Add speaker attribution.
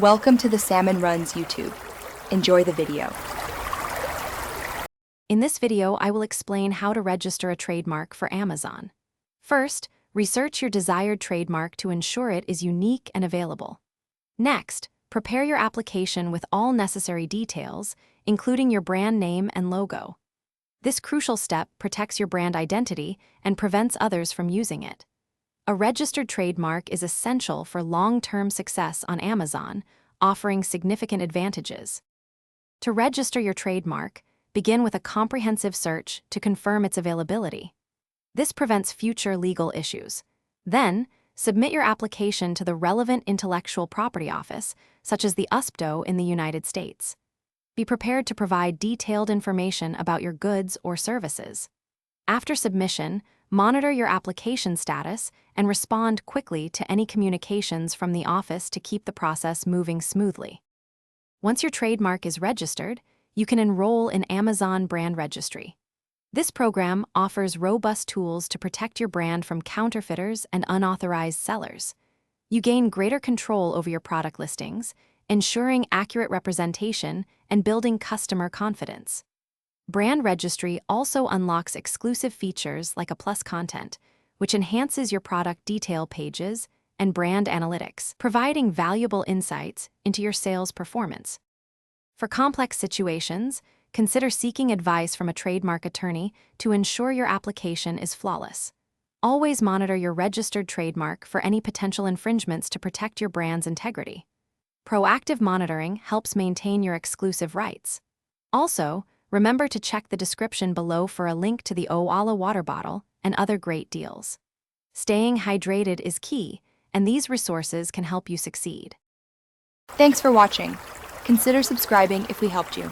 Speaker 1: Welcome to the Salmon Runs YouTube. Enjoy the video.
Speaker 2: In this video, I will explain how to register a trademark for Amazon. First, research your desired trademark to ensure it is unique and available. Next, prepare your application with all necessary details, including your brand name and logo. This crucial step protects your brand identity and prevents others from using it. A registered trademark is essential for long-term success on Amazon, offering significant advantages. To register your trademark, begin with a comprehensive search to confirm its availability. This prevents future legal issues. Then, submit your application to the relevant intellectual property office, such as the USPTO in the United States. Be prepared to provide detailed information about your goods or services. After submission, monitor your application status and respond quickly to any communications from the office to keep the process moving smoothly. Once your trademark is registered, you can enroll in Amazon Brand Registry. This program offers robust tools to protect your brand from counterfeiters and unauthorized sellers. You gain greater control over your product listings, ensuring accurate representation and building customer confidence. Brand Registry also unlocks exclusive features like a plus content, which enhances your product detail pages and brand analytics, providing valuable insights into your sales performance. For complex situations, consider seeking advice from a trademark attorney to ensure your application is flawless. Always monitor your registered trademark for any potential infringements to protect your brand's integrity. Proactive monitoring helps maintain your exclusive rights. Also, remember to check the description below for a link to the Owala water bottle and other great deals. Staying hydrated is key, and these resources can help you succeed.
Speaker 1: Thanks for watching. Consider subscribing if we helped you.